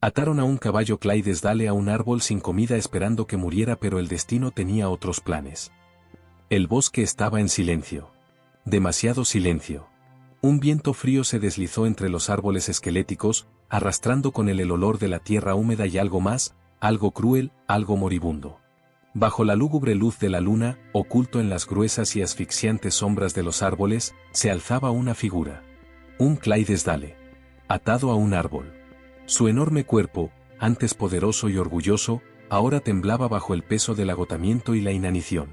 Ataron a un caballo Clydesdale a un árbol sin comida esperando que muriera, pero el destino tenía otros planes. El bosque estaba en silencio. Demasiado silencio. Un viento frío se deslizó entre los árboles esqueléticos, arrastrando con él el olor de la tierra húmeda y algo más, algo cruel, algo moribundo. Bajo la lúgubre luz de la luna, oculto en las gruesas y asfixiantes sombras de los árboles, se alzaba una figura. Un Clydesdale. Atado a un árbol. Su enorme cuerpo, antes poderoso y orgulloso, ahora temblaba bajo el peso del agotamiento y la inanición.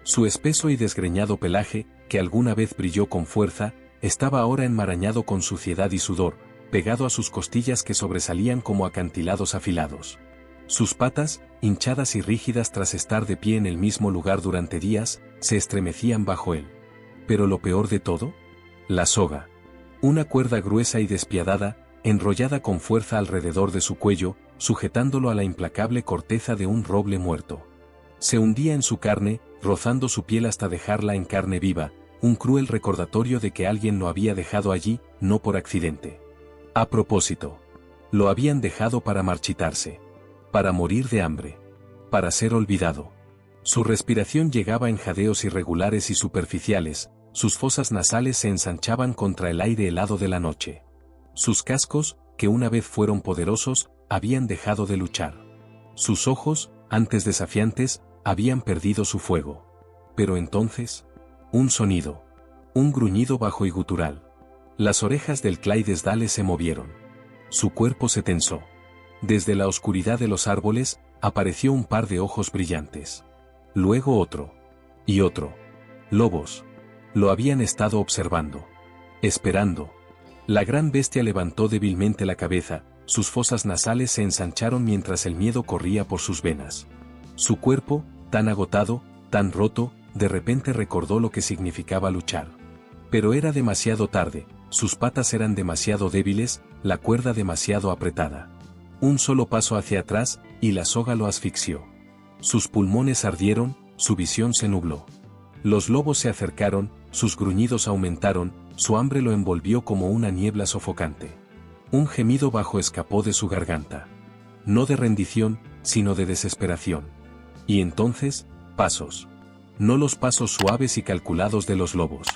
Su espeso y desgreñado pelaje, que alguna vez brilló con fuerza, estaba ahora enmarañado con suciedad y sudor, pegado a sus costillas que sobresalían como acantilados afilados. Sus patas, hinchadas y rígidas tras estar de pie en el mismo lugar durante días, se estremecían bajo él. Pero lo peor de todo, la soga. Una cuerda gruesa y despiadada, enrollada con fuerza alrededor de su cuello, sujetándolo a la implacable corteza de un roble muerto. Se hundía en su carne, rozando su piel hasta dejarla en carne viva, un cruel recordatorio de que alguien lo había dejado allí, no por accidente. A propósito. Lo habían dejado para marchitarse. Para morir de hambre. Para ser olvidado. Su respiración llegaba en jadeos irregulares y superficiales, sus fosas nasales se ensanchaban contra el aire helado de la noche. Sus cascos, que una vez fueron poderosos, habían dejado de luchar. Sus ojos, antes desafiantes, habían perdido su fuego. Pero entonces, un sonido. Un gruñido bajo y gutural. Las orejas del Clydesdale se movieron. Su cuerpo se tensó. Desde la oscuridad de los árboles, apareció un par de ojos brillantes. Luego otro. Y otro. Lobos. Lo habían estado observando. Esperando. La gran bestia levantó débilmente la cabeza, sus fosas nasales se ensancharon mientras el miedo corría por sus venas. Su cuerpo, tan agotado, tan roto, de repente recordó lo que significaba luchar. Pero era demasiado tarde, sus patas eran demasiado débiles, la cuerda demasiado apretada. Un solo paso hacia atrás, y la soga lo asfixió. Sus pulmones ardieron, su visión se nubló. Los lobos se acercaron, sus gruñidos aumentaron, su hambre lo envolvió como una niebla sofocante. Un gemido bajo escapó de su garganta. No de rendición, sino de desesperación. Y entonces, pasos. No los pasos suaves y calculados de los lobos.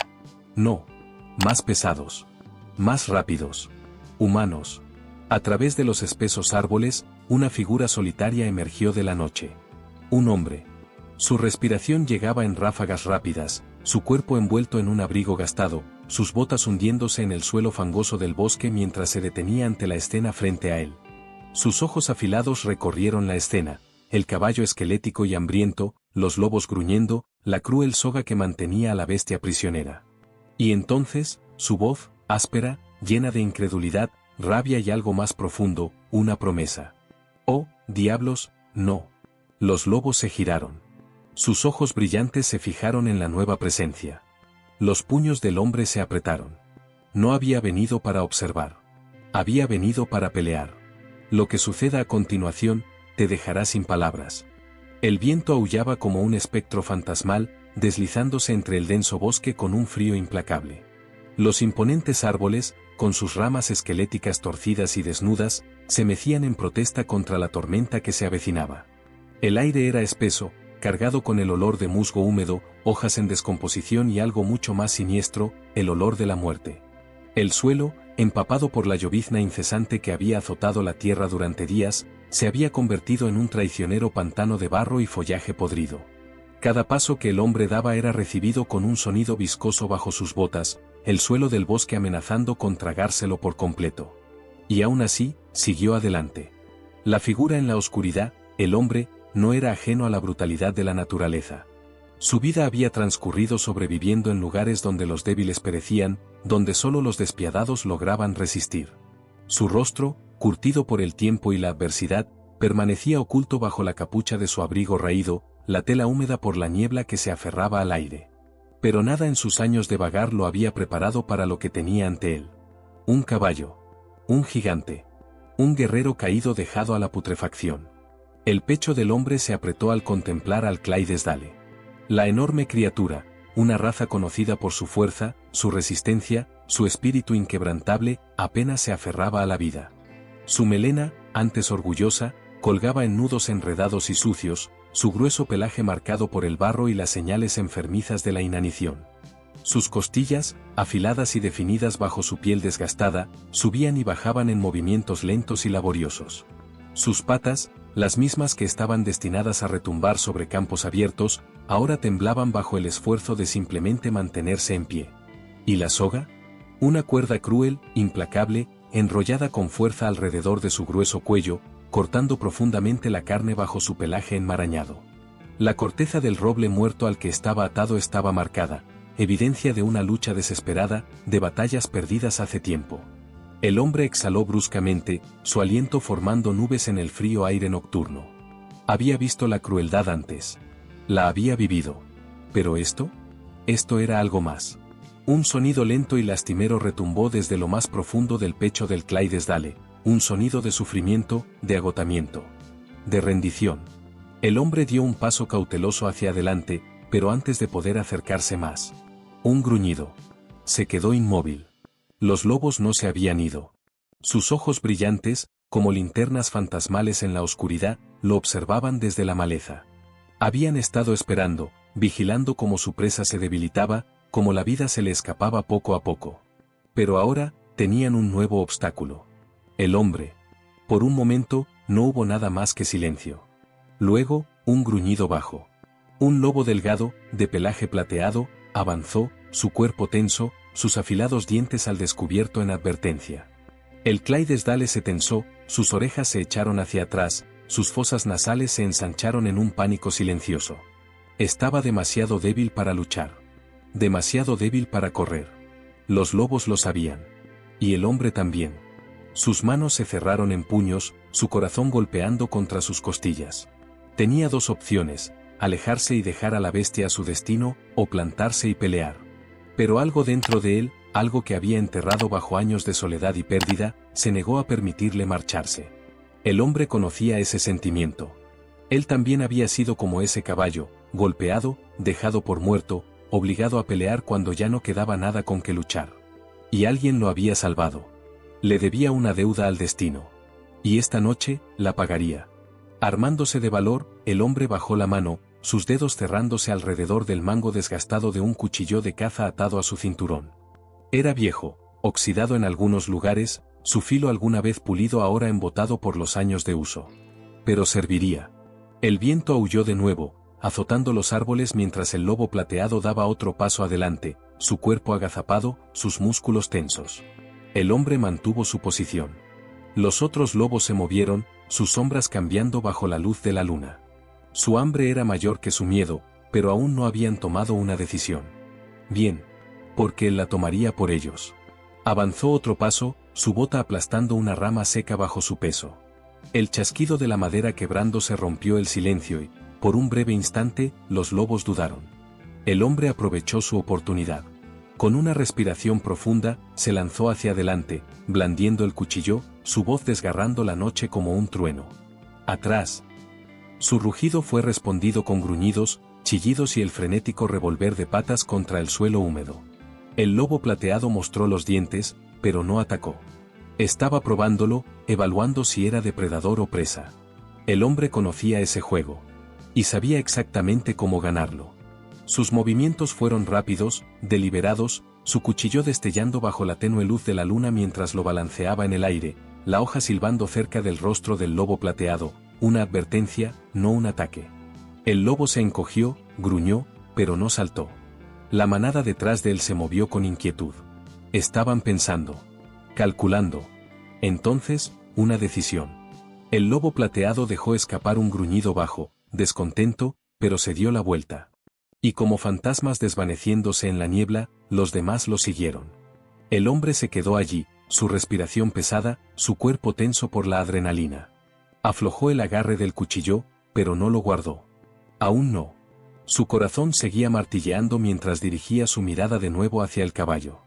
No. Más pesados. Más rápidos. Humanos. A través de los espesos árboles, una figura solitaria emergió de la noche. Un hombre. Su respiración llegaba en ráfagas rápidas, su cuerpo envuelto en un abrigo gastado, sus botas hundiéndose en el suelo fangoso del bosque mientras se detenía ante la escena frente a él. Sus ojos afilados recorrieron la escena, el caballo esquelético y hambriento, los lobos gruñendo, la cruel soga que mantenía a la bestia prisionera. Y entonces, su voz, áspera, llena de incredulidad, rabia y algo más profundo, una promesa. Oh, diablos, no. Los lobos se giraron. Sus ojos brillantes se fijaron en la nueva presencia. Los puños del hombre se apretaron. No había venido para observar. Había venido para pelear. Lo que suceda a continuación, te dejará sin palabras. El viento aullaba como un espectro fantasmal, deslizándose entre el denso bosque con un frío implacable. Los imponentes árboles, con sus ramas esqueléticas torcidas y desnudas, se mecían en protesta contra la tormenta que se avecinaba. El aire era espeso, cargado con el olor de musgo húmedo, hojas en descomposición y algo mucho más siniestro, el olor de la muerte. El suelo, empapado por la llovizna incesante que había azotado la tierra durante días, se había convertido en un traicionero pantano de barro y follaje podrido. Cada paso que el hombre daba era recibido con un sonido viscoso bajo sus botas, el suelo del bosque amenazando con tragárselo por completo. Y aún así, siguió adelante. La figura en la oscuridad, el hombre, no era ajeno a la brutalidad de la naturaleza. Su vida había transcurrido sobreviviendo en lugares donde los débiles perecían, donde solo los despiadados lograban resistir. Su rostro, curtido por el tiempo y la adversidad, permanecía oculto bajo la capucha de su abrigo raído, la tela húmeda por la niebla que se aferraba al aire. Pero nada en sus años de vagar lo había preparado para lo que tenía ante él. Un caballo. Un gigante. Un guerrero caído dejado a la putrefacción. El pecho del hombre se apretó al contemplar al Clydesdale. La enorme criatura, una raza conocida por su fuerza, su resistencia, su espíritu inquebrantable, apenas se aferraba a la vida. Su melena, antes orgullosa, colgaba en nudos enredados y sucios, su grueso pelaje marcado por el barro y las señales enfermizas de la inanición. Sus costillas, afiladas y definidas bajo su piel desgastada, subían y bajaban en movimientos lentos y laboriosos. Sus patas, las mismas que estaban destinadas a retumbar sobre campos abiertos, ahora temblaban bajo el esfuerzo de simplemente mantenerse en pie. ¿Y la soga? Una cuerda cruel, implacable, enrollada con fuerza alrededor de su grueso cuello, cortando profundamente la carne bajo su pelaje enmarañado. La corteza del roble muerto al que estaba atado estaba marcada, evidencia de una lucha desesperada, de batallas perdidas hace tiempo. El hombre exhaló bruscamente, su aliento formando nubes en el frío aire nocturno. Había visto la crueldad antes. La había vivido. ¿Pero esto? Esto era algo más. Un sonido lento y lastimero retumbó desde lo más profundo del pecho del Clydesdale, un sonido de sufrimiento, de agotamiento, de rendición. El hombre dio un paso cauteloso hacia adelante, pero antes de poder acercarse más. Un gruñido. Se quedó inmóvil. Los lobos no se habían ido. Sus ojos brillantes, como linternas fantasmales en la oscuridad, lo observaban desde la maleza. Habían estado esperando, vigilando cómo su presa se debilitaba, cómo la vida se le escapaba poco a poco. Pero ahora, tenían un nuevo obstáculo. El hombre. Por un momento, no hubo nada más que silencio. Luego, un gruñido bajo. Un lobo delgado, de pelaje plateado, avanzó, su cuerpo tenso, sus afilados dientes al descubierto en advertencia. El Clydesdale se tensó, sus orejas se echaron hacia atrás, sus fosas nasales se ensancharon en un pánico silencioso. Estaba demasiado débil para luchar. Demasiado débil para correr. Los lobos lo sabían. Y el hombre también. Sus manos se cerraron en puños, su corazón golpeando contra sus costillas. Tenía dos opciones: alejarse y dejar a la bestia a su destino, o plantarse y pelear. Pero algo dentro de él, algo que había enterrado bajo años de soledad y pérdida, se negó a permitirle marcharse. El hombre conocía ese sentimiento. Él también había sido como ese caballo, golpeado, dejado por muerto, obligado a pelear cuando ya no quedaba nada con que luchar. Y alguien lo había salvado. Le debía una deuda al destino. Y esta noche, la pagaría. Armándose de valor, el hombre bajó la mano, sus dedos cerrándose alrededor del mango desgastado de un cuchillo de caza atado a su cinturón. Era viejo, oxidado en algunos lugares, su filo alguna vez pulido ahora embotado por los años de uso. Pero serviría. El viento aulló de nuevo, azotando los árboles mientras el lobo plateado daba otro paso adelante, su cuerpo agazapado, sus músculos tensos. El hombre mantuvo su posición. Los otros lobos se movieron, sus sombras cambiando bajo la luz de la luna. Su hambre era mayor que su miedo, pero aún no habían tomado una decisión. Bien, porque él la tomaría por ellos. Avanzó otro paso, su bota aplastando una rama seca bajo su peso. El chasquido de la madera quebrándose rompió el silencio y, por un breve instante, los lobos dudaron. El hombre aprovechó su oportunidad. Con una respiración profunda, se lanzó hacia adelante, blandiendo el cuchillo, su voz desgarrando la noche como un trueno. ¡Atrás! Su rugido fue respondido con gruñidos, chillidos y el frenético revolver de patas contra el suelo húmedo. El lobo plateado mostró los dientes, pero no atacó. Estaba probándolo, evaluando si era depredador o presa. El hombre conocía ese juego. Y sabía exactamente cómo ganarlo. Sus movimientos fueron rápidos, deliberados, su cuchillo destellando bajo la tenue luz de la luna mientras lo balanceaba en el aire, la hoja silbando cerca del rostro del lobo plateado, una advertencia, no un ataque. El lobo se encogió, gruñó, pero no saltó. La manada detrás de él se movió con inquietud. Estaban pensando. Calculando. Entonces, una decisión. El lobo plateado dejó escapar un gruñido bajo, descontento, pero se dio la vuelta. Y como fantasmas desvaneciéndose en la niebla, los demás lo siguieron. El hombre se quedó allí, su respiración pesada, su cuerpo tenso por la adrenalina. Aflojó el agarre del cuchillo, pero no lo guardó. Aún no. Su corazón seguía martilleando mientras dirigía su mirada de nuevo hacia el caballo.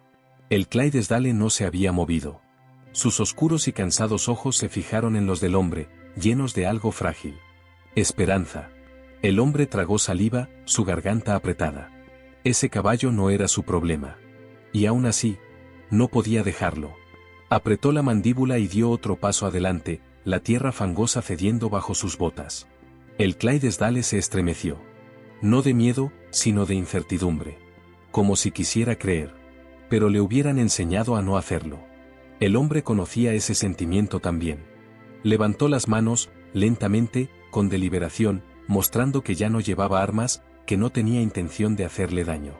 El Clydesdale no se había movido. Sus oscuros y cansados ojos se fijaron en los del hombre, llenos de algo frágil. Esperanza. El hombre tragó saliva, su garganta apretada. Ese caballo no era su problema. Y aún así, no podía dejarlo. Apretó la mandíbula y dio otro paso adelante, la tierra fangosa cediendo bajo sus botas. El Clydesdale se estremeció. No de miedo, sino de incertidumbre. Como si quisiera creer. Pero le hubieran enseñado a no hacerlo. El hombre conocía ese sentimiento también. Levantó las manos, lentamente, con deliberación, mostrando que ya no llevaba armas, que no tenía intención de hacerle daño.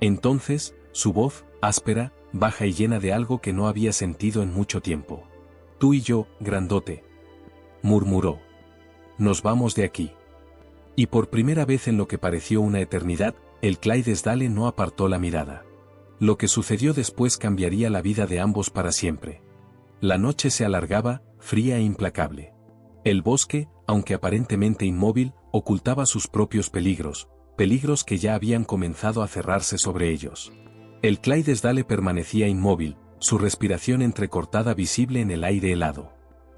Entonces, su voz, áspera, baja y llena de algo que no había sentido en mucho tiempo. Tú y yo, grandote. Murmuró. Nos vamos de aquí. Y por primera vez en lo que pareció una eternidad, el Clydesdale no apartó la mirada. Lo que sucedió después cambiaría la vida de ambos para siempre. La noche se alargaba, fría e implacable. El bosque, aunque aparentemente inmóvil, ocultaba sus propios peligros, peligros que ya habían comenzado a cerrarse sobre ellos. El Clydesdale permanecía inmóvil, su respiración entrecortada visible en el aire helado.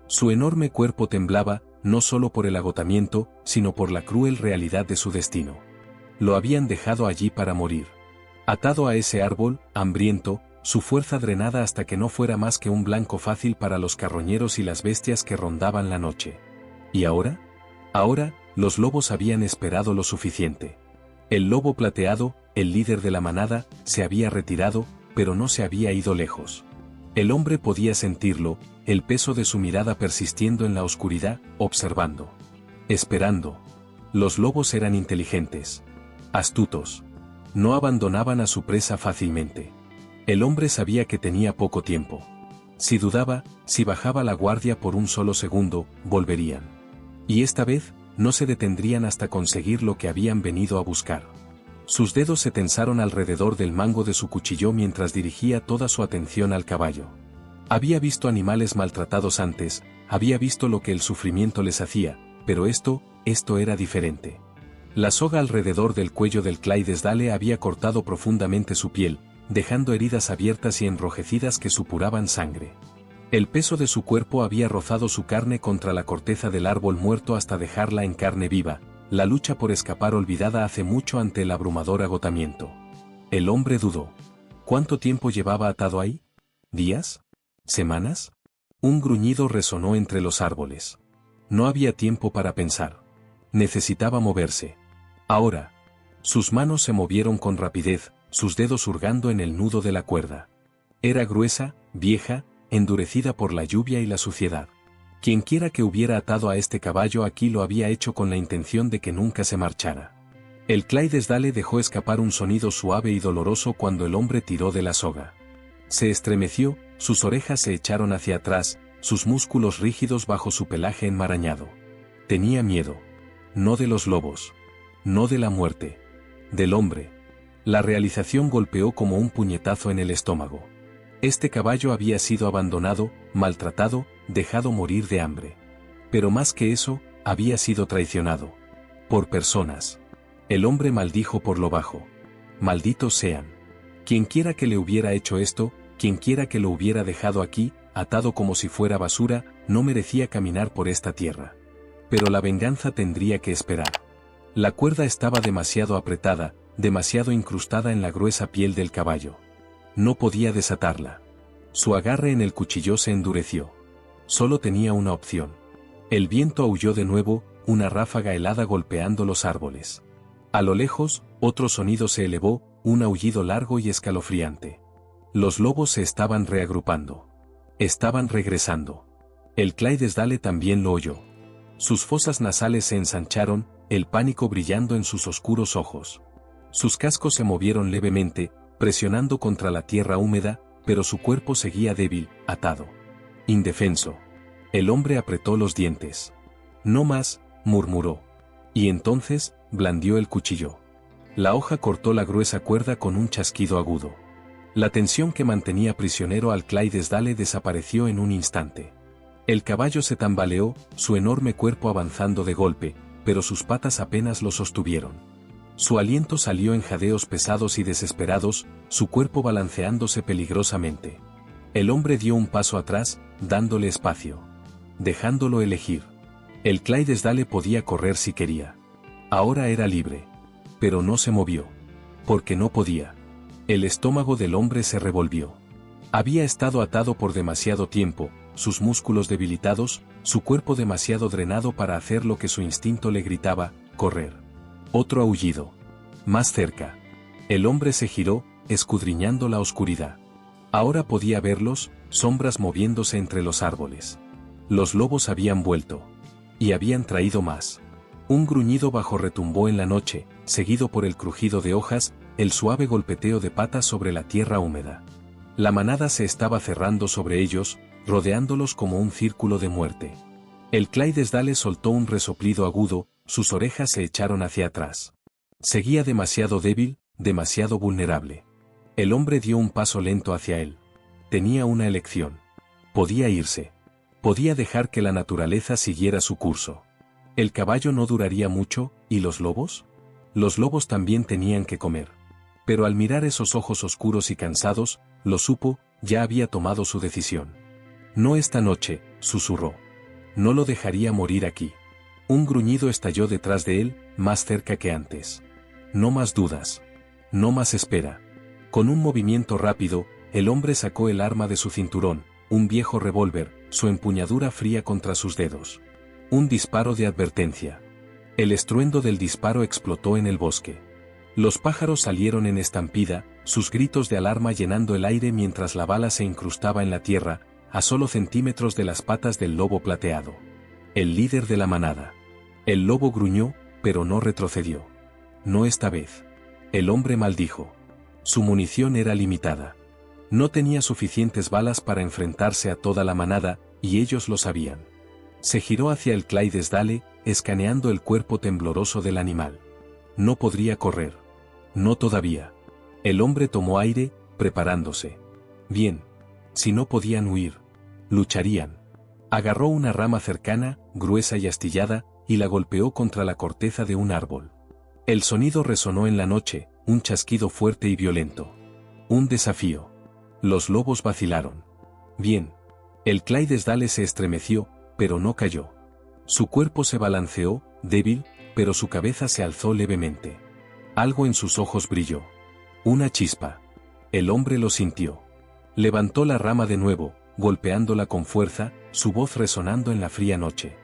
Su enorme cuerpo temblaba, no solo por el agotamiento, sino por la cruel realidad de su destino. Lo habían dejado allí para morir. Atado a ese árbol, hambriento, su fuerza drenada hasta que no fuera más que un blanco fácil para los carroñeros y las bestias que rondaban la noche. ¿Y ahora? Ahora, los lobos habían esperado lo suficiente. El lobo plateado, el líder de la manada, se había retirado, pero no se había ido lejos. El hombre podía sentirlo, el peso de su mirada persistiendo en la oscuridad, observando. Esperando. Los lobos eran inteligentes. Astutos. No abandonaban a su presa fácilmente. El hombre sabía que tenía poco tiempo. Si dudaba, si bajaba la guardia por un solo segundo, volverían. Y esta vez, no se detendrían hasta conseguir lo que habían venido a buscar. Sus dedos se tensaron alrededor del mango de su cuchillo mientras dirigía toda su atención al caballo. Había visto animales maltratados antes, había visto lo que el sufrimiento les hacía, pero esto era diferente. La soga alrededor del cuello del Clydesdale había cortado profundamente su piel, dejando heridas abiertas y enrojecidas que supuraban sangre. El peso de su cuerpo había rozado su carne contra la corteza del árbol muerto hasta dejarla en carne viva, la lucha por escapar olvidada hace mucho ante el abrumador agotamiento. El hombre dudó. ¿Cuánto tiempo llevaba atado ahí? ¿Días? ¿Semanas? Un gruñido resonó entre los árboles. No había tiempo para pensar. Necesitaba moverse. Ahora. Sus manos se movieron con rapidez, sus dedos hurgando en el nudo de la cuerda. Era gruesa, vieja, endurecida por la lluvia y la suciedad. Quienquiera que hubiera atado a este caballo aquí lo había hecho con la intención de que nunca se marchara. El Clydesdale dejó escapar un sonido suave y doloroso cuando el hombre tiró de la soga. Se estremeció, sus orejas se echaron hacia atrás, sus músculos rígidos bajo su pelaje enmarañado. Tenía miedo. No de los lobos. No de la muerte. Del hombre. La realización golpeó como un puñetazo en el estómago. Este caballo había sido abandonado, maltratado, dejado morir de hambre. Pero más que eso, había sido traicionado. Por personas. El hombre maldijo por lo bajo. Malditos sean. Quienquiera que le hubiera hecho esto, quienquiera que lo hubiera dejado aquí, atado como si fuera basura, no merecía caminar por esta tierra. Pero la venganza tendría que esperar. La cuerda estaba demasiado apretada, demasiado incrustada en la gruesa piel del caballo. No podía desatarla. Su agarre en el cuchillo se endureció. Solo tenía una opción. El viento aulló de nuevo, una ráfaga helada golpeando los árboles. A lo lejos, otro sonido se elevó, un aullido largo y escalofriante. Los lobos se estaban reagrupando. Estaban regresando. El Clydesdale también lo oyó. Sus fosas nasales se ensancharon, el pánico brillando en sus oscuros ojos. Sus cascos se movieron levemente, presionando contra la tierra húmeda, pero su cuerpo seguía débil, atado. Indefenso. El hombre apretó los dientes. No más, murmuró. Y entonces, blandió el cuchillo. La hoja cortó la gruesa cuerda con un chasquido agudo. La tensión que mantenía prisionero al Clydesdale desapareció en un instante. El caballo se tambaleó, su enorme cuerpo avanzando de golpe, pero sus patas apenas lo sostuvieron. Su aliento salió en jadeos pesados y desesperados, su cuerpo balanceándose peligrosamente. El hombre dio un paso atrás, dándole espacio. Dejándolo elegir. El Clydesdale podía correr si quería. Ahora era libre. Pero no se movió. Porque no podía. El estómago del hombre se revolvió. Había estado atado por demasiado tiempo, sus músculos debilitados, su cuerpo demasiado drenado para hacer lo que su instinto le gritaba, correr. Otro aullido. Más cerca. El hombre se giró, escudriñando la oscuridad. Ahora podía verlos, sombras moviéndose entre los árboles. Los lobos habían vuelto. Y habían traído más. Un gruñido bajo retumbó en la noche, seguido por el crujido de hojas, el suave golpeteo de patas sobre la tierra húmeda. La manada se estaba cerrando sobre ellos, rodeándolos como un círculo de muerte. El Clydesdale soltó un resoplido agudo, sus orejas se echaron hacia atrás. Seguía demasiado débil, demasiado vulnerable. El hombre dio un paso lento hacia él. Tenía una elección. Podía irse. Podía dejar que la naturaleza siguiera su curso. El caballo no duraría mucho, ¿y los lobos? Los lobos también tenían que comer. Pero al mirar esos ojos oscuros y cansados, lo supo, ya había tomado su decisión. No esta noche, susurró. No lo dejaría morir aquí. Un gruñido estalló detrás de él, más cerca que antes. No más dudas. No más espera. Con un movimiento rápido, el hombre sacó el arma de su cinturón, un viejo revólver, su empuñadura fría contra sus dedos. Un disparo de advertencia. El estruendo del disparo explotó en el bosque. Los pájaros salieron en estampida, sus gritos de alarma llenando el aire mientras la bala se incrustaba en la tierra, a solo centímetros de las patas del lobo plateado. El líder de la manada. El lobo gruñó, pero no retrocedió. No esta vez. El hombre maldijo. Su munición era limitada. No tenía suficientes balas para enfrentarse a toda la manada, y ellos lo sabían. Se giró hacia el Clydesdale, escaneando el cuerpo tembloroso del animal. No podría correr. No todavía. El hombre tomó aire, preparándose. Bien. Si no podían huir, lucharían. Agarró una rama cercana, gruesa y astillada, y la golpeó contra la corteza de un árbol. El sonido resonó en la noche, un chasquido fuerte y violento. Un desafío. Los lobos vacilaron. Bien. El Clydesdale se estremeció, pero no cayó. Su cuerpo se balanceó, débil, pero su cabeza se alzó levemente. Algo en sus ojos brilló. Una chispa. El hombre lo sintió. Levantó la rama de nuevo, golpeándola con fuerza, su voz resonando en la fría noche.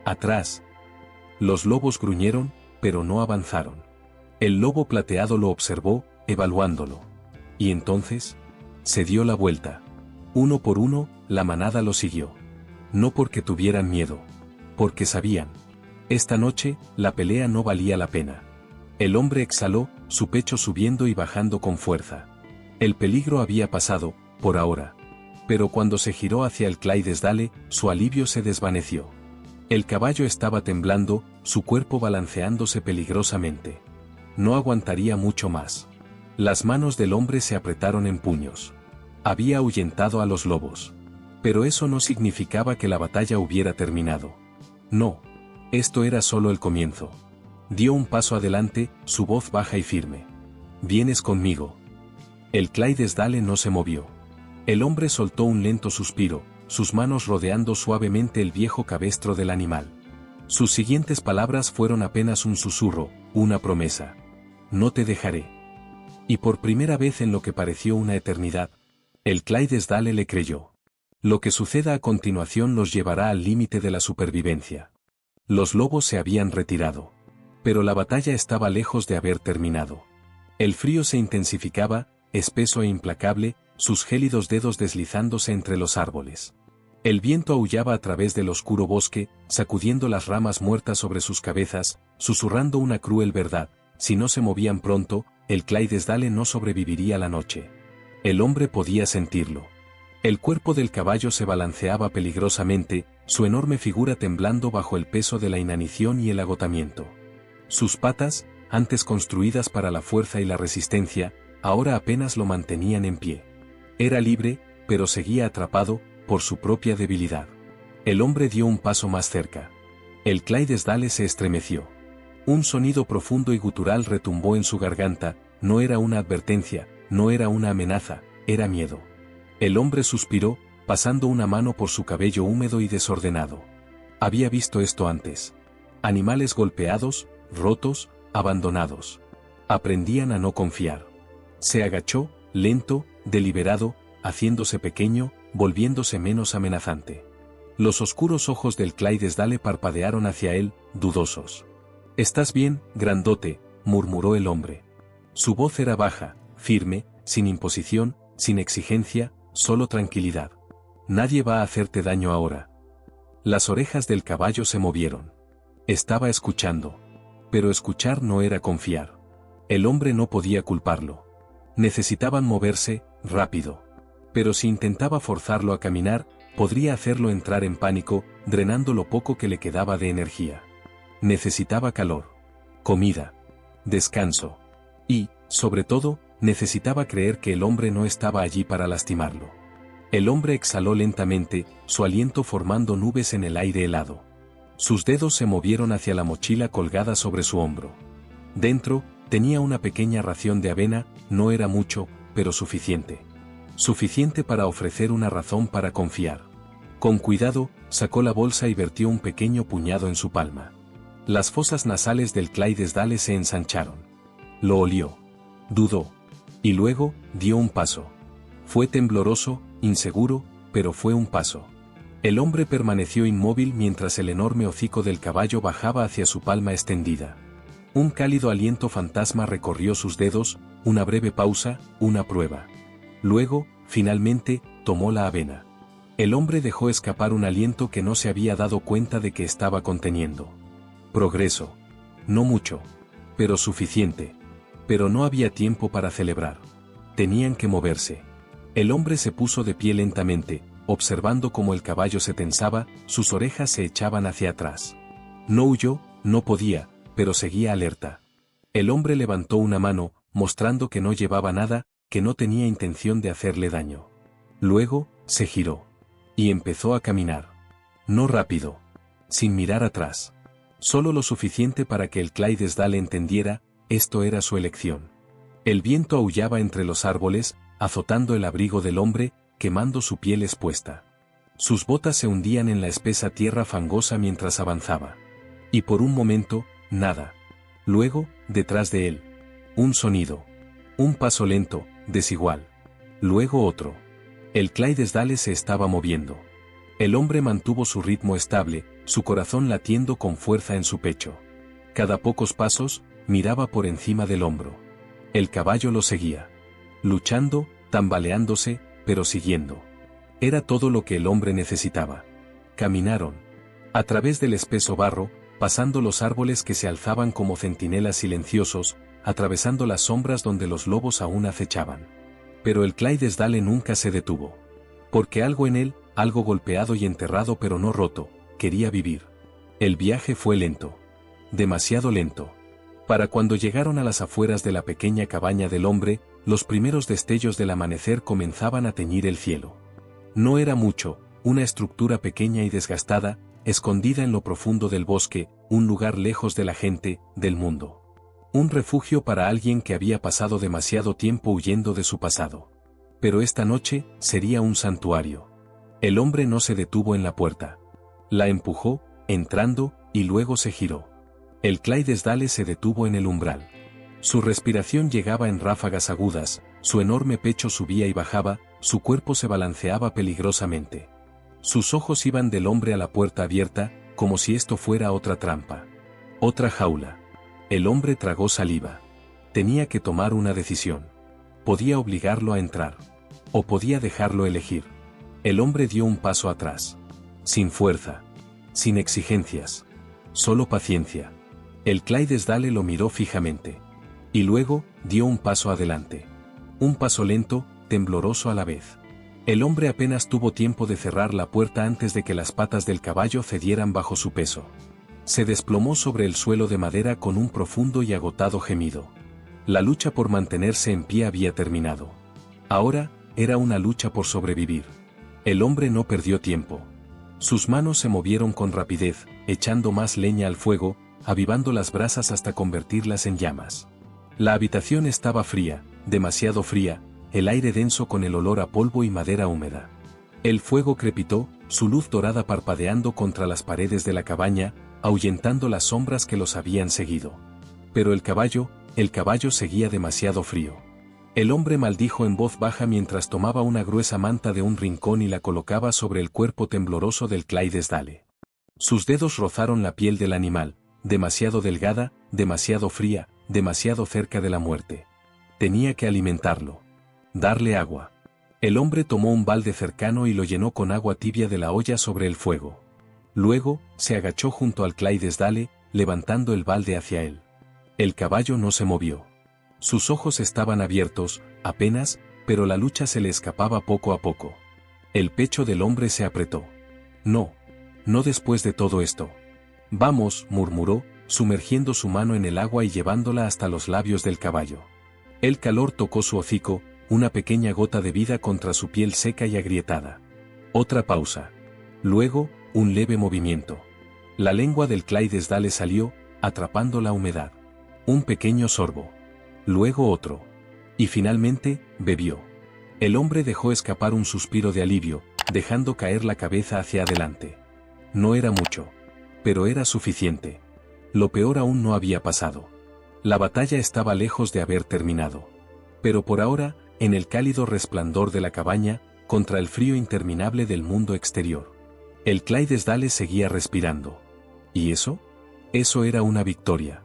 Atrás. Los lobos gruñeron, pero no avanzaron. El lobo plateado lo observó, evaluándolo. Y entonces, se dio la vuelta. Uno por uno, la manada lo siguió. No porque tuvieran miedo. Porque sabían. Esta noche, la pelea no valía la pena. El hombre exhaló, su pecho subiendo y bajando con fuerza. El peligro había pasado, por ahora. Pero cuando se giró hacia el Clydesdale, su alivio se desvaneció. El caballo estaba temblando, su cuerpo balanceándose peligrosamente. No aguantaría mucho más. Las manos del hombre se apretaron en puños. Había ahuyentado a los lobos. Pero eso no significaba que la batalla hubiera terminado. No. Esto era solo el comienzo. Dio un paso adelante, su voz baja y firme. «Vienes conmigo». El Clydesdale no se movió. El hombre soltó un lento suspiro, sus manos rodeando suavemente el viejo cabestro del animal. Sus siguientes palabras fueron apenas un susurro, una promesa. «No te dejaré». Y por primera vez en lo que pareció una eternidad, el Clydesdale le creyó. Lo que suceda a continuación los llevará al límite de la supervivencia. Los lobos se habían retirado. Pero la batalla estaba lejos de haber terminado. El frío se intensificaba, espeso e implacable, sus gélidos dedos deslizándose entre los árboles. El viento aullaba a través del oscuro bosque, sacudiendo las ramas muertas sobre sus cabezas, susurrando una cruel verdad: si no se movían pronto, el Clydesdale no sobreviviría la noche. El hombre podía sentirlo. El cuerpo del caballo se balanceaba peligrosamente, su enorme figura temblando bajo el peso de la inanición y el agotamiento. Sus patas, antes construidas para la fuerza y la resistencia, ahora apenas lo mantenían en pie. Era libre, pero seguía atrapado por su propia debilidad. El hombre dio un paso más cerca. El Clydesdale se estremeció. Un sonido profundo y gutural retumbó en su garganta, no era una advertencia, no era una amenaza, era miedo. El hombre suspiró, pasando una mano por su cabello húmedo y desordenado. Había visto esto antes. Animales golpeados, rotos, abandonados. Aprendían a no confiar. Se agachó, lento, deliberado, haciéndose pequeño, volviéndose menos amenazante. Los oscuros ojos del Clydesdale parpadearon hacia él, dudosos. «¿Estás bien, grandote?», murmuró el hombre. Su voz era baja, firme, sin imposición, sin exigencia, solo tranquilidad. «Nadie va a hacerte daño ahora». Las orejas del caballo se movieron. Estaba escuchando. Pero escuchar no era confiar. El hombre no podía culparlo. Necesitaban moverse, rápido. Pero si intentaba forzarlo a caminar, podría hacerlo entrar en pánico, drenando lo poco que le quedaba de energía. Necesitaba calor, comida, descanso. Y, sobre todo, necesitaba creer que el hombre no estaba allí para lastimarlo. El hombre exhaló lentamente, su aliento formando nubes en el aire helado. Sus dedos se movieron hacia la mochila colgada sobre su hombro. Dentro, tenía una pequeña ración de avena, no era mucho, pero suficiente. Suficiente para ofrecer una razón para confiar. Con cuidado, sacó la bolsa y vertió un pequeño puñado en su palma. Las fosas nasales del Clydesdale se ensancharon. Lo olió. Dudó. Y luego, dio un paso. Fue tembloroso, inseguro, pero fue un paso. El hombre permaneció inmóvil mientras el enorme hocico del caballo bajaba hacia su palma extendida. Un cálido aliento fantasma recorrió sus dedos, una breve pausa, una prueba. Luego, finalmente, tomó la avena. El hombre dejó escapar un aliento que no se había dado cuenta de que estaba conteniendo. Progreso. No mucho. Pero suficiente. Pero no había tiempo para celebrar. Tenían que moverse. El hombre se puso de pie lentamente, observando cómo el caballo se tensaba, sus orejas se echaban hacia atrás. No huyó, no podía, pero seguía alerta. El hombre levantó una mano, mostrando que no llevaba nada, que no tenía intención de hacerle daño. Luego, se giró. Y empezó a caminar. No rápido. Sin mirar atrás. Solo lo suficiente para que el Clydesdale entendiera, esto era su elección. El viento aullaba entre los árboles, azotando el abrigo del hombre, quemando su piel expuesta. Sus botas se hundían en la espesa tierra fangosa mientras avanzaba. Y por un momento, nada. Luego, detrás de él. Un sonido. Un paso lento, desigual. Luego otro. El Clydesdale se estaba moviendo. El hombre mantuvo su ritmo estable, su corazón latiendo con fuerza en su pecho. Cada pocos pasos, miraba por encima del hombro. El caballo lo seguía. Luchando, tambaleándose, pero siguiendo. Era todo lo que el hombre necesitaba. Caminaron. A través del espeso barro, pasando los árboles que se alzaban como centinelas silenciosos, atravesando las sombras donde los lobos aún acechaban. Pero el Clydesdale nunca se detuvo. Porque algo en él, algo golpeado y enterrado pero no roto, quería vivir. El viaje fue lento. Demasiado lento. Para cuando llegaron a las afueras de la pequeña cabaña del hombre, los primeros destellos del amanecer comenzaban a teñir el cielo. No era mucho, una estructura pequeña y desgastada, escondida en lo profundo del bosque, un lugar lejos de la gente, del mundo. Un refugio para alguien que había pasado demasiado tiempo huyendo de su pasado. Pero esta noche, sería un santuario. El hombre no se detuvo en la puerta. La empujó, entrando, y luego se giró. El Clydesdale se detuvo en el umbral. Su respiración llegaba en ráfagas agudas, su enorme pecho subía y bajaba, su cuerpo se balanceaba peligrosamente. Sus ojos iban del hombre a la puerta abierta, como si esto fuera otra trampa. Otra jaula. El hombre tragó saliva. Tenía que tomar una decisión. Podía obligarlo a entrar. O podía dejarlo elegir. El hombre dio un paso atrás. Sin fuerza. Sin exigencias. Solo paciencia. El Clydesdale lo miró fijamente. Y luego, dio un paso adelante. Un paso lento, tembloroso a la vez. El hombre apenas tuvo tiempo de cerrar la puerta antes de que las patas del caballo cedieran bajo su peso. Se desplomó sobre el suelo de madera con un profundo y agotado gemido. La lucha por mantenerse en pie había terminado. Ahora, era una lucha por sobrevivir. El hombre no perdió tiempo. Sus manos se movieron con rapidez, echando más leña al fuego, avivando las brasas hasta convertirlas en llamas. La habitación estaba fría, demasiado fría, el aire denso con el olor a polvo y madera húmeda. El fuego crepitó, su luz dorada parpadeando contra las paredes de la cabaña, ahuyentando las sombras que los habían seguido. Pero el caballo seguía demasiado frío. El hombre maldijo en voz baja mientras tomaba una gruesa manta de un rincón y la colocaba sobre el cuerpo tembloroso del Clydesdale. Sus dedos rozaron la piel del animal, demasiado delgada, demasiado fría, demasiado cerca de la muerte. Tenía que alimentarlo. Darle agua. El hombre tomó un balde cercano y lo llenó con agua tibia de la olla sobre el fuego. Luego, se agachó junto al Clydesdale, levantando el balde hacia él. El caballo no se movió. Sus ojos estaban abiertos, apenas, pero la lucha se le escapaba poco a poco. El pecho del hombre se apretó. No. No después de todo esto. Vamos, murmuró, sumergiendo su mano en el agua y llevándola hasta los labios del caballo. El calor tocó su hocico, una pequeña gota de vida contra su piel seca y agrietada. Otra pausa. Luego, un leve movimiento. La lengua del Clydesdale salió, atrapando la humedad. Un pequeño sorbo. Luego otro. Y finalmente, bebió. El hombre dejó escapar un suspiro de alivio, dejando caer la cabeza hacia adelante. No era mucho. Pero era suficiente. Lo peor aún no había pasado. La batalla estaba lejos de haber terminado. Pero por ahora, en el cálido resplandor de la cabaña, contra el frío interminable del mundo exterior, el Clydesdale seguía respirando. ¿Y eso? Eso era una victoria.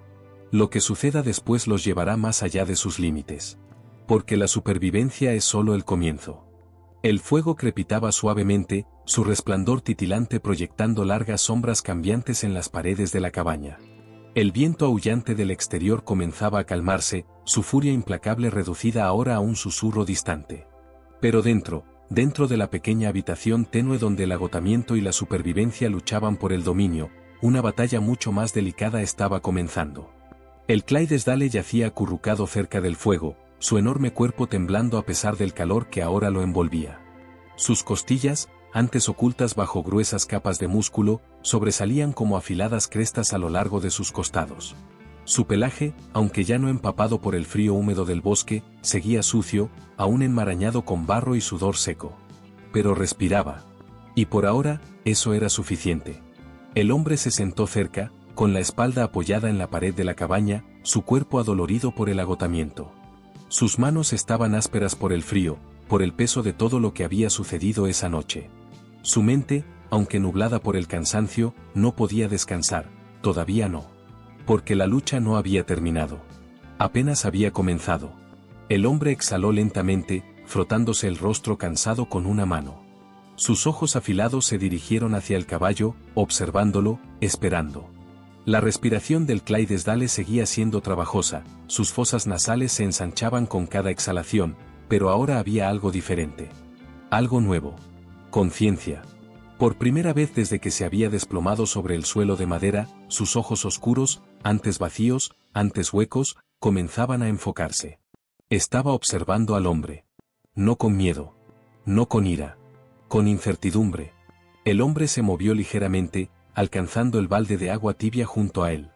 Lo que suceda después los llevará más allá de sus límites. Porque la supervivencia es solo el comienzo. El fuego crepitaba suavemente, su resplandor titilante proyectando largas sombras cambiantes en las paredes de la cabaña. El viento aullante del exterior comenzaba a calmarse, su furia implacable reducida ahora a un susurro distante. Pero dentro de la pequeña habitación tenue donde el agotamiento y la supervivencia luchaban por el dominio, una batalla mucho más delicada estaba comenzando. El Clydesdale yacía acurrucado cerca del fuego, su enorme cuerpo temblando a pesar del calor que ahora lo envolvía. Sus costillas, antes ocultas bajo gruesas capas de músculo, sobresalían como afiladas crestas a lo largo de sus costados. Su pelaje, aunque ya no empapado por el frío húmedo del bosque, seguía sucio, aún enmarañado con barro y sudor seco. Pero respiraba. Y por ahora, eso era suficiente. El hombre se sentó cerca, con la espalda apoyada en la pared de la cabaña, su cuerpo adolorido por el agotamiento. Sus manos estaban ásperas por el frío, por el peso de todo lo que había sucedido esa noche. Su mente, aunque nublada por el cansancio, no podía descansar, todavía no. Porque la lucha no había terminado. Apenas había comenzado. El hombre exhaló lentamente, frotándose el rostro cansado con una mano. Sus ojos afilados se dirigieron hacia el caballo, observándolo, esperando. La respiración del Clydesdale seguía siendo trabajosa, sus fosas nasales se ensanchaban con cada exhalación, pero ahora había algo diferente. Algo nuevo. Conciencia. Por primera vez desde que se había desplomado sobre el suelo de madera, sus ojos oscuros, antes vacíos, antes huecos, comenzaban a enfocarse. Estaba observando al hombre. No con miedo. No con ira. Con incertidumbre. El hombre se movió ligeramente, alcanzando el balde de agua tibia junto a él.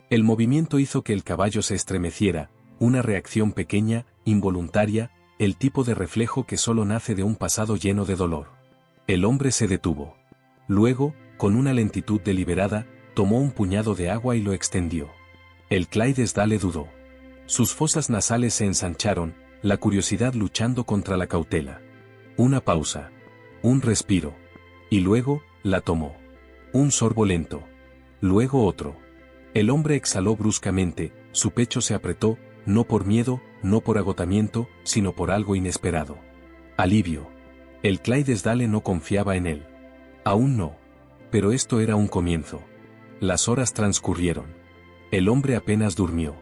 El movimiento hizo que el caballo se estremeciera, una reacción pequeña, involuntaria, el tipo de reflejo que solo nace de un pasado lleno de dolor. El hombre se detuvo. Luego, con una lentitud deliberada, tomó un puñado de agua y lo extendió. El Clydesdale dudó. Sus fosas nasales se ensancharon, la curiosidad luchando contra la cautela. Una pausa. Un respiro. Y luego, la tomó. Un sorbo lento. Luego otro. El hombre exhaló bruscamente, su pecho se apretó, no por miedo, no por agotamiento, sino por algo inesperado. Alivio. El Clydesdale no confiaba en él. Aún no. Pero esto era un comienzo. Las horas transcurrieron. El hombre apenas durmió.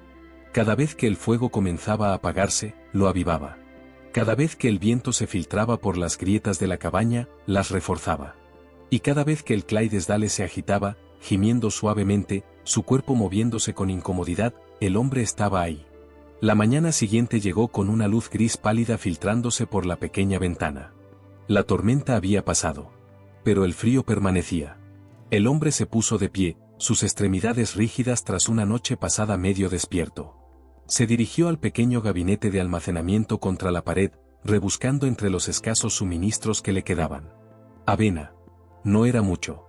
Cada vez que el fuego comenzaba a apagarse, lo avivaba. Cada vez que el viento se filtraba por las grietas de la cabaña, las reforzaba. Y cada vez que el Clydesdale se agitaba, gimiendo suavemente, su cuerpo moviéndose con incomodidad, el hombre estaba ahí. La mañana siguiente llegó con una luz gris pálida filtrándose por la pequeña ventana. La tormenta había pasado. Pero el frío permanecía. El hombre se puso de pie, sus extremidades rígidas tras una noche pasada medio despierto. Se dirigió al pequeño gabinete de almacenamiento contra la pared, rebuscando entre los escasos suministros que le quedaban. Avena. No era mucho.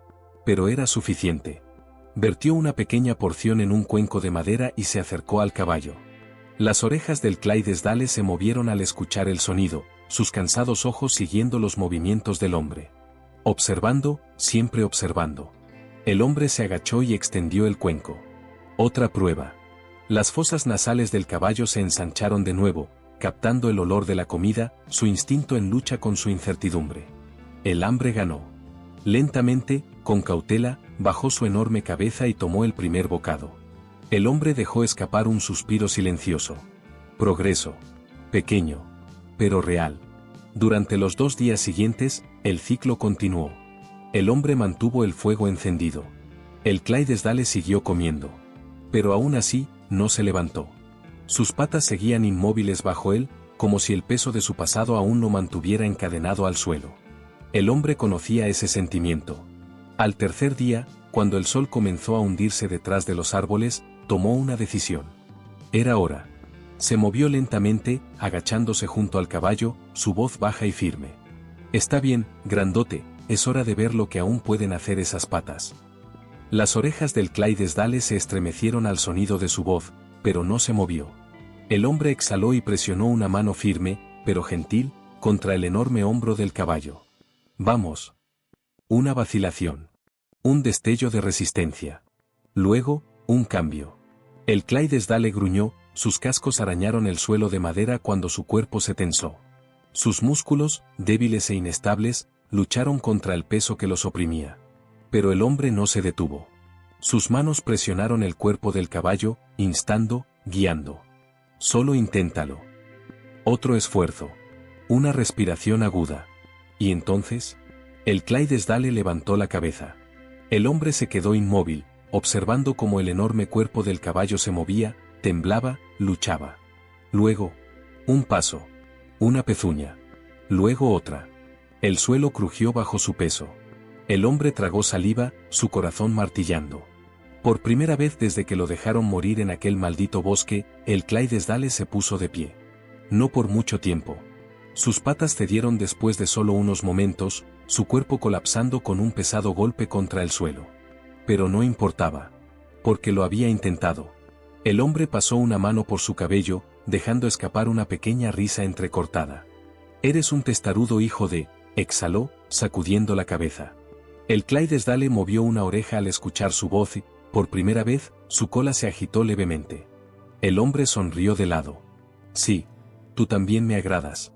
Pero era suficiente. Vertió una pequeña porción en un cuenco de madera y se acercó al caballo. Las orejas del Clydesdale se movieron al escuchar el sonido, sus cansados ojos siguiendo los movimientos del hombre. Observando, siempre observando. El hombre se agachó y extendió el cuenco. Otra prueba. Las fosas nasales del caballo se ensancharon de nuevo, captando el olor de la comida, su instinto en lucha con su incertidumbre. El hambre ganó. Lentamente, con cautela, bajó su enorme cabeza y tomó el primer bocado. El hombre dejó escapar un suspiro silencioso. Progreso. Pequeño. Pero real. Durante los 2 días siguientes, el ciclo continuó. El hombre mantuvo el fuego encendido. El Clydesdale siguió comiendo. Pero aún así, no se levantó. Sus patas seguían inmóviles bajo él, como si el peso de su pasado aún lo mantuviera encadenado al suelo. El hombre conocía ese sentimiento. Al tercer día, cuando el sol comenzó a hundirse detrás de los árboles, tomó una decisión. Era hora. Se movió lentamente, agachándose junto al caballo, su voz baja y firme. «Está bien, grandote, es hora de ver lo que aún pueden hacer esas patas». Las orejas del Clydesdale se estremecieron al sonido de su voz, pero no se movió. El hombre exhaló y presionó una mano firme, pero gentil, contra el enorme hombro del caballo. «Vamos». Una vacilación. Un destello de resistencia. Luego, un cambio. El Clydesdale gruñó, sus cascos arañaron el suelo de madera cuando su cuerpo se tensó. Sus músculos, débiles e inestables, lucharon contra el peso que los oprimía. Pero el hombre no se detuvo. Sus manos presionaron el cuerpo del caballo, instando, guiando. «Solo inténtalo». Otro esfuerzo. Una respiración aguda. Y entonces, el Clydesdale levantó la cabeza. El hombre se quedó inmóvil, observando cómo el enorme cuerpo del caballo se movía, temblaba, luchaba. Luego, un paso. Una pezuña. Luego otra. El suelo crujió bajo su peso. El hombre tragó saliva, su corazón martillando. Por primera vez desde que lo dejaron morir en aquel maldito bosque, el Clydesdale se puso de pie. No por mucho tiempo. Sus patas cedieron después de solo unos momentos, su cuerpo colapsando con un pesado golpe contra el suelo. Pero no importaba. Porque lo había intentado. El hombre pasó una mano por su cabello, dejando escapar una pequeña risa entrecortada. «Eres un testarudo hijo de», exhaló, sacudiendo la cabeza. El Clydesdale movió una oreja al escuchar su voz y, por primera vez, su cola se agitó levemente. El hombre sonrió de lado. «Sí, tú también me agradas».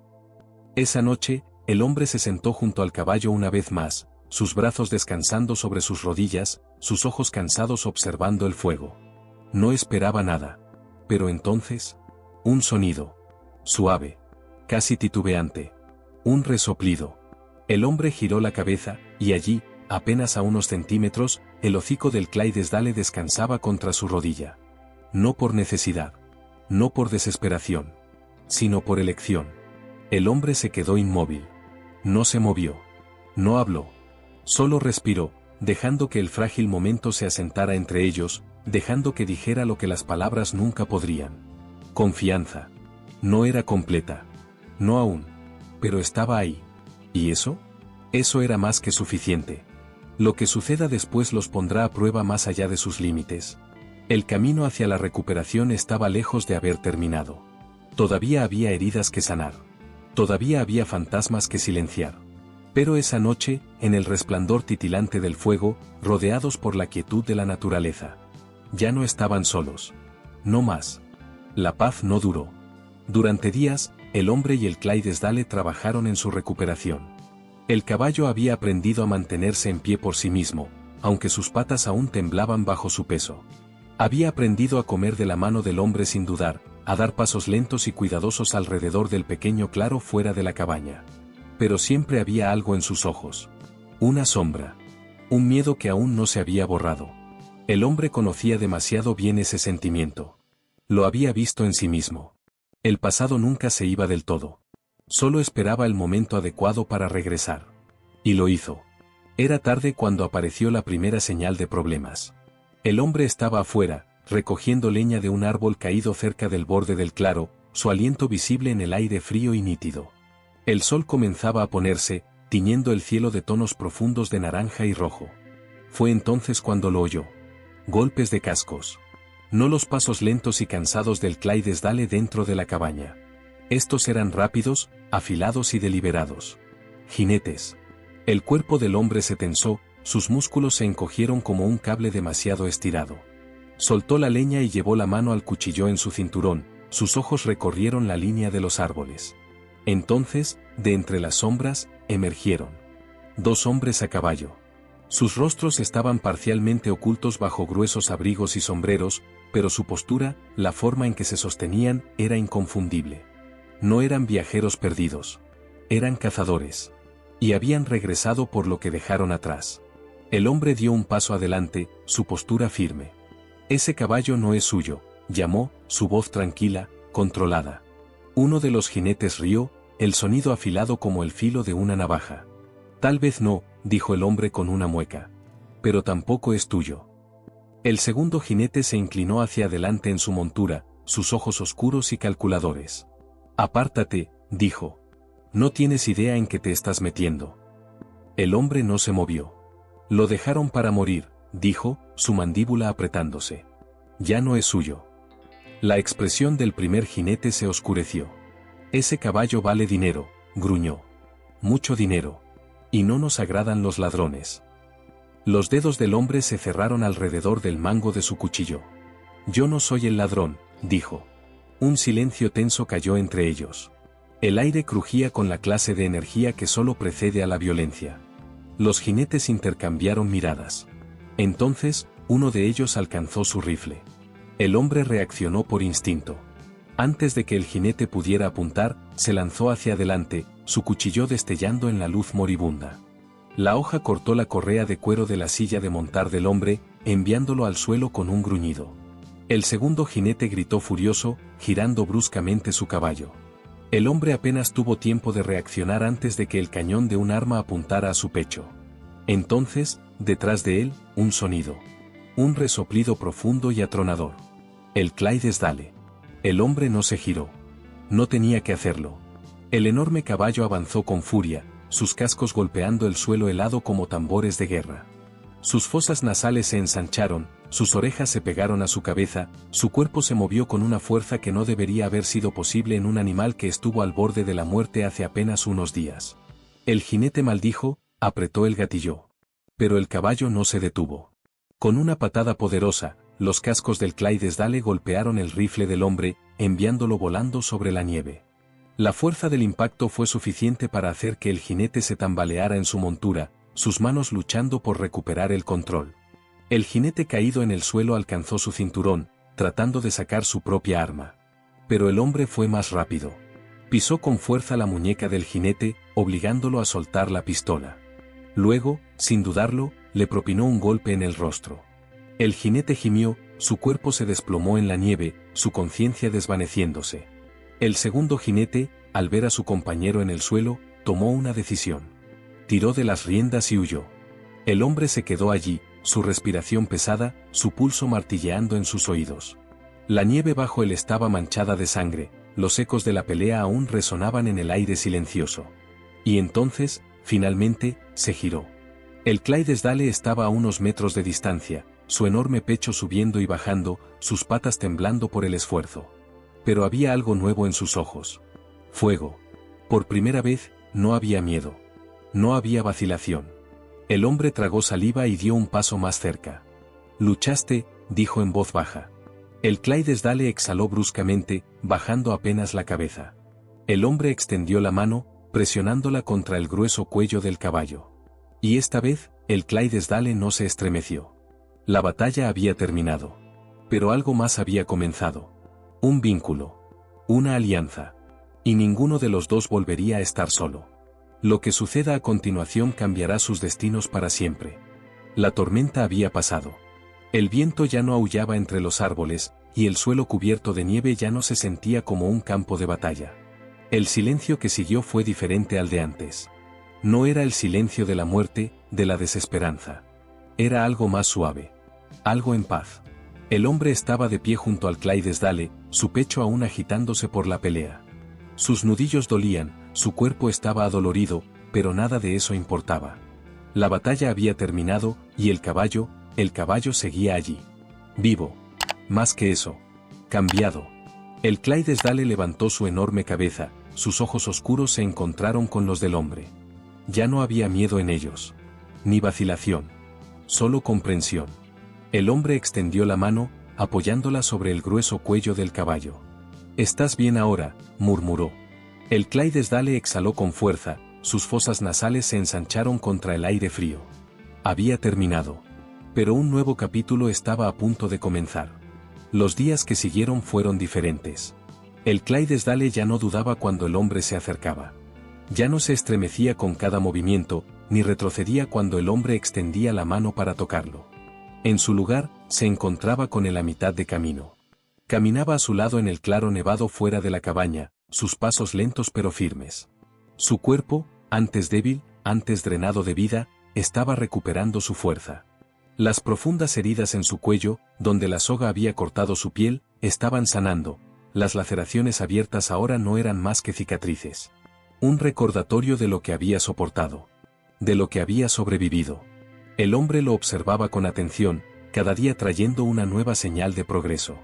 Esa noche, el hombre se sentó junto al caballo una vez más, sus brazos descansando sobre sus rodillas, sus ojos cansados observando el fuego. No esperaba nada. Pero entonces, un sonido. Suave. Casi titubeante. Un resoplido. El hombre giró la cabeza, y allí, apenas a unos centímetros, el hocico del Clydesdale descansaba contra su rodilla. No por necesidad. No por desesperación. Sino por elección. El hombre se quedó inmóvil. No se movió. No habló. Solo respiró, dejando que el frágil momento se asentara entre ellos, dejando que dijera lo que las palabras nunca podrían. Confianza. No era completa. No aún. Pero estaba ahí. ¿Y eso? Eso era más que suficiente. Lo que suceda después los pondrá a prueba más allá de sus límites. El camino hacia la recuperación estaba lejos de haber terminado. Todavía había heridas que sanar. Todavía había fantasmas que silenciar. Pero esa noche, en el resplandor titilante del fuego, rodeados por la quietud de la naturaleza, ya no estaban solos. No más. La paz no duró. Durante días, el hombre y el Clydesdale trabajaron en su recuperación. El caballo había aprendido a mantenerse en pie por sí mismo, aunque sus patas aún temblaban bajo su peso. Había aprendido a comer de la mano del hombre sin dudar, a dar pasos lentos y cuidadosos alrededor del pequeño claro fuera de la cabaña. Pero siempre había algo en sus ojos. Una sombra. Un miedo que aún no se había borrado. El hombre conocía demasiado bien ese sentimiento. Lo había visto en sí mismo. El pasado nunca se iba del todo. Solo esperaba el momento adecuado para regresar. Y lo hizo. Era tarde cuando apareció la primera señal de problemas. El hombre estaba afuera, recogiendo leña de un árbol caído cerca del borde del claro, su aliento visible en el aire frío y nítido. El sol comenzaba a ponerse, tiñendo el cielo de tonos profundos de naranja y rojo. Fue entonces cuando lo oyó. Golpes de cascos. No los pasos lentos y cansados del Clydesdale dentro de la cabaña. Estos eran rápidos, afilados y deliberados. Jinetes. El cuerpo del hombre se tensó, sus músculos se encogieron como un cable demasiado estirado. Soltó la leña y llevó la mano al cuchillo en su cinturón, sus ojos recorrieron la línea de los árboles. Entonces, de entre las sombras, emergieron 2 hombres a caballo. Sus rostros estaban parcialmente ocultos bajo gruesos abrigos y sombreros, pero su postura, la forma en que se sostenían, era inconfundible. No eran viajeros perdidos. Eran cazadores. Y habían regresado por lo que dejaron atrás. El hombre dio un paso adelante, su postura firme. Ese caballo no es suyo, llamó, su voz tranquila, controlada. Uno de los jinetes rió, el sonido afilado como el filo de una navaja. Tal vez no, dijo el hombre con una mueca. Pero tampoco es tuyo. El segundo jinete se inclinó hacia adelante en su montura, sus ojos oscuros y calculadores. Apártate, dijo. No tienes idea en qué te estás metiendo. El hombre no se movió. Lo dejaron para morir, dijo, su mandíbula apretándose. Ya no es suyo. La expresión del primer jinete se oscureció. Ese caballo vale dinero, gruñó. Mucho dinero. Y no nos agradan los ladrones. Los dedos del hombre se cerraron alrededor del mango de su cuchillo. Yo no soy el ladrón, dijo. Un silencio tenso cayó entre ellos. El aire crujía con la clase de energía que solo precede a la violencia. Los jinetes intercambiaron miradas. Entonces, uno de ellos alcanzó su rifle. El hombre reaccionó por instinto. Antes de que el jinete pudiera apuntar, se lanzó hacia adelante, su cuchillo destellando en la luz moribunda. La hoja cortó la correa de cuero de la silla de montar del hombre, enviándolo al suelo con un gruñido. El segundo jinete gritó furioso, girando bruscamente su caballo. El hombre apenas tuvo tiempo de reaccionar antes de que el cañón de un arma apuntara a su pecho. Entonces, detrás de él, un sonido. Un resoplido profundo y atronador. El Clydesdale. El hombre no se giró. No tenía que hacerlo. El enorme caballo avanzó con furia, sus cascos golpeando el suelo helado como tambores de guerra. Sus fosas nasales se ensancharon, sus orejas se pegaron a su cabeza, su cuerpo se movió con una fuerza que no debería haber sido posible en un animal que estuvo al borde de la muerte hace apenas unos días. El jinete maldijo, apretó el gatillo. Pero el caballo no se detuvo. Con una patada poderosa, los cascos del Clydesdale golpearon el rifle del hombre, enviándolo volando sobre la nieve. La fuerza del impacto fue suficiente para hacer que el jinete se tambaleara en su montura, sus manos luchando por recuperar el control. El jinete caído en el suelo alcanzó su cinturón, tratando de sacar su propia arma. Pero el hombre fue más rápido. Pisó con fuerza la muñeca del jinete, obligándolo a soltar la pistola. Luego, sin dudarlo, le propinó un golpe en el rostro. El jinete gimió, su cuerpo se desplomó en la nieve, su conciencia desvaneciéndose. El segundo jinete, al ver a su compañero en el suelo, tomó una decisión. Tiró de las riendas y huyó. El hombre se quedó allí, su respiración pesada, su pulso martilleando en sus oídos. La nieve bajo él estaba manchada de sangre, los ecos de la pelea aún resonaban en el aire silencioso. Y entonces, finalmente, se giró. El Clydesdale estaba a unos metros de distancia, su enorme pecho subiendo y bajando, sus patas temblando por el esfuerzo. Pero había algo nuevo en sus ojos. Fuego. Por primera vez, no había miedo. No había vacilación. El hombre tragó saliva y dio un paso más cerca. Luchaste, dijo en voz baja. El Clydesdale exhaló bruscamente, bajando apenas la cabeza. El hombre extendió la mano, presionándola contra el grueso cuello del caballo. Y esta vez, el Clydesdale no se estremeció. La batalla había terminado. Pero algo más había comenzado. Un vínculo. Una alianza. Y ninguno de los dos volvería a estar solo. Lo que suceda a continuación cambiará sus destinos para siempre. La tormenta había pasado. El viento ya no aullaba entre los árboles, y el suelo cubierto de nieve ya no se sentía como un campo de batalla. El silencio que siguió fue diferente al de antes. No era el silencio de la muerte, de la desesperanza. Era algo más suave. Algo en paz. El hombre estaba de pie junto al Clydesdale, su pecho aún agitándose por la pelea. Sus nudillos dolían, su cuerpo estaba adolorido, pero nada de eso importaba. La batalla había terminado, y el caballo seguía allí. Vivo. Más que eso. Cambiado. El Clydesdale levantó su enorme cabeza, sus ojos oscuros se encontraron con los del hombre. Ya no había miedo en ellos. Ni vacilación. Solo comprensión. El hombre extendió la mano, apoyándola sobre el grueso cuello del caballo. «¿Estás bien ahora?», murmuró. El Clydesdale exhaló con fuerza, sus fosas nasales se ensancharon contra el aire frío. Había terminado. Pero un nuevo capítulo estaba a punto de comenzar. Los días que siguieron fueron diferentes. El Clydesdale ya no dudaba cuando el hombre se acercaba. Ya no se estremecía con cada movimiento, ni retrocedía cuando el hombre extendía la mano para tocarlo. En su lugar, se encontraba con él a mitad de camino. Caminaba a su lado en el claro nevado fuera de la cabaña, sus pasos lentos pero firmes. Su cuerpo, antes débil, antes drenado de vida, estaba recuperando su fuerza. Las profundas heridas en su cuello, donde la soga había cortado su piel, estaban sanando. Las laceraciones abiertas ahora no eran más que cicatrices. Un recordatorio de lo que había soportado. De lo que había sobrevivido. El hombre lo observaba con atención, cada día trayendo una nueva señal de progreso.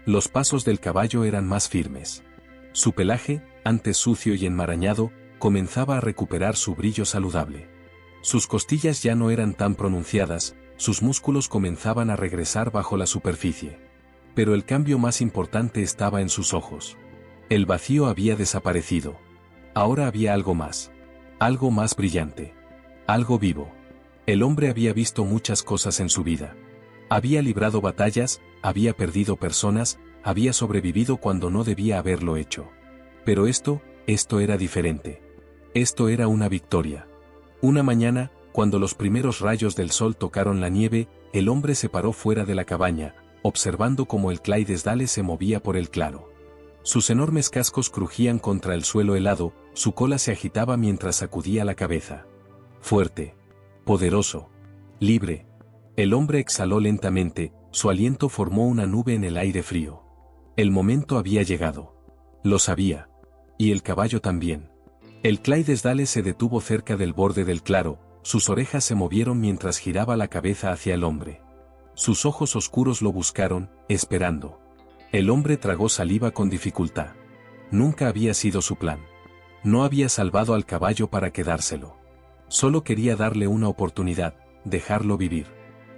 Los pasos del caballo eran más firmes. Su pelaje, antes sucio y enmarañado, comenzaba a recuperar su brillo saludable. Sus costillas ya no eran tan pronunciadas, sus músculos comenzaban a regresar bajo la superficie. Pero el cambio más importante estaba en sus ojos. El vacío había desaparecido. Ahora había algo más brillante. Algo vivo. El hombre había visto muchas cosas en su vida. Había librado batallas, había perdido personas, había sobrevivido cuando no debía haberlo hecho. Pero esto era diferente. Esto era una victoria. Una mañana, cuando los primeros rayos del sol tocaron la nieve, el hombre se paró fuera de la cabaña, observando cómo el Clydesdale se movía por el claro. Sus enormes cascos crujían contra el suelo helado, su cola se agitaba mientras sacudía la cabeza. Fuerte. Poderoso. Libre. El hombre exhaló lentamente, su aliento formó una nube en el aire frío. El momento había llegado. Lo sabía. Y el caballo también. El Clydesdale se detuvo cerca del borde del claro, sus orejas se movieron mientras giraba la cabeza hacia el hombre. Sus ojos oscuros lo buscaron, esperando. El hombre tragó saliva con dificultad. Nunca había sido su plan. No había salvado al caballo para quedárselo. Solo quería darle una oportunidad, dejarlo vivir.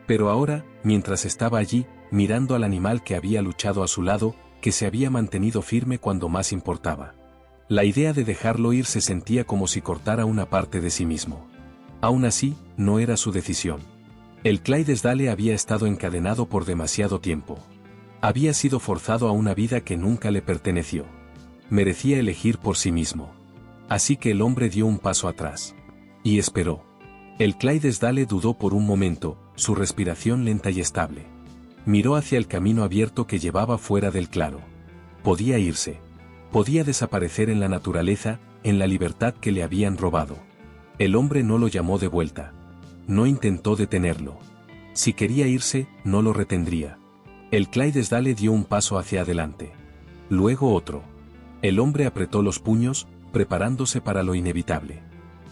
Pero ahora, mientras estaba allí, mirando al animal que había luchado a su lado, que se había mantenido firme cuando más importaba. La idea de dejarlo ir se sentía como si cortara una parte de sí mismo. Aún así, no era su decisión. El Clydesdale había estado encadenado por demasiado tiempo. Había sido forzado a una vida que nunca le perteneció. Merecía elegir por sí mismo. Así que el hombre dio un paso atrás. Y esperó. El Clydesdale dudó por un momento, su respiración lenta y estable. Miró hacia el camino abierto que llevaba fuera del claro. Podía irse. Podía desaparecer en la naturaleza, en la libertad que le habían robado. El hombre no lo llamó de vuelta. No intentó detenerlo. Si quería irse, no lo retendría. El Clydesdale dio un paso hacia adelante. Luego otro. El hombre apretó los puños, preparándose para lo inevitable.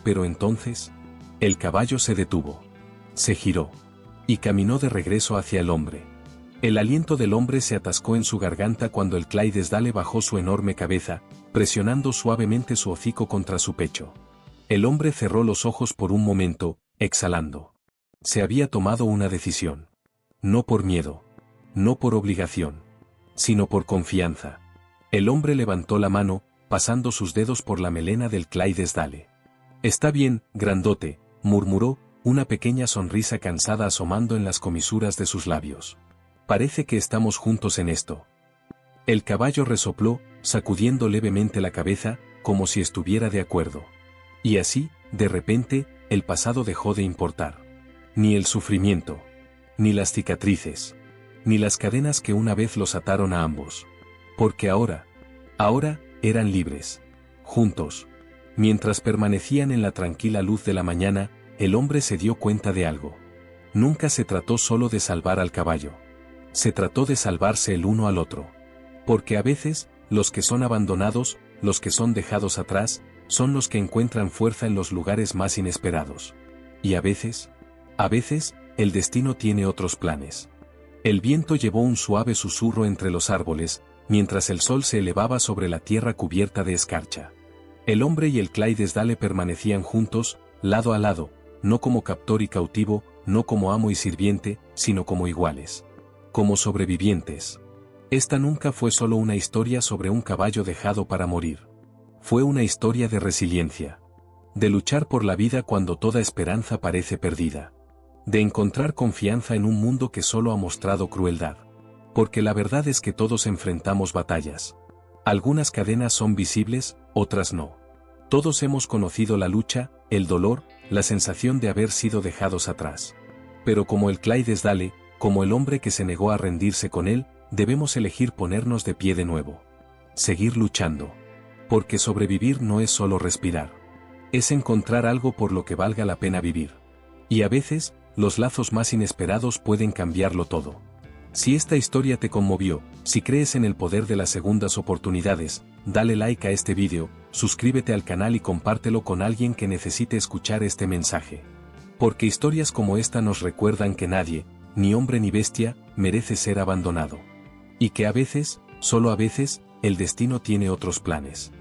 Pero entonces, el caballo se detuvo. Se giró. Y caminó de regreso hacia el hombre. El aliento del hombre se atascó en su garganta cuando el Clydesdale bajó su enorme cabeza, presionando suavemente su hocico contra su pecho. El hombre cerró los ojos por un momento, exhalando. Se había tomado una decisión. No por miedo. No por obligación. Sino por confianza. El hombre levantó la mano, pasando sus dedos por la melena del Clydesdale. «Está bien, grandote», murmuró, una pequeña sonrisa cansada asomando en las comisuras de sus labios. «Parece que estamos juntos en esto». El caballo resopló, sacudiendo levemente la cabeza, como si estuviera de acuerdo. Y así, de repente, el pasado dejó de importar. Ni el sufrimiento. Ni las cicatrices. Ni las cadenas que una vez los ataron a ambos. Porque ahora, eran libres. Juntos. Mientras permanecían en la tranquila luz de la mañana, el hombre se dio cuenta de algo. Nunca se trató solo de salvar al caballo. Se trató de salvarse el uno al otro. Porque a veces, los que son abandonados, los que son dejados atrás, son los que encuentran fuerza en los lugares más inesperados. Y a veces, el destino tiene otros planes. El viento llevó un suave susurro entre los árboles, mientras el sol se elevaba sobre la tierra cubierta de escarcha. El hombre y el Clydesdale permanecían juntos, lado a lado, no como captor y cautivo, no como amo y sirviente, sino como iguales. Como sobrevivientes. Esta nunca fue solo una historia sobre un caballo dejado para morir. Fue una historia de resiliencia. De luchar por la vida cuando toda esperanza parece perdida. De encontrar confianza en un mundo que solo ha mostrado crueldad. Porque la verdad es que todos enfrentamos batallas. Algunas cadenas son visibles, otras no. Todos hemos conocido la lucha, el dolor, la sensación de haber sido dejados atrás. Pero como el Clydesdale, como el hombre que se negó a rendirse con él, debemos elegir ponernos de pie de nuevo. Seguir luchando. Porque sobrevivir no es solo respirar. Es encontrar algo por lo que valga la pena vivir. Y a veces, los lazos más inesperados pueden cambiarlo todo. Si esta historia te conmovió, si crees en el poder de las segundas oportunidades, dale like a este vídeo, suscríbete al canal y compártelo con alguien que necesite escuchar este mensaje. Porque historias como esta nos recuerdan que nadie, ni hombre ni bestia, merece ser abandonado. Y que a veces, solo a veces, el destino tiene otros planes.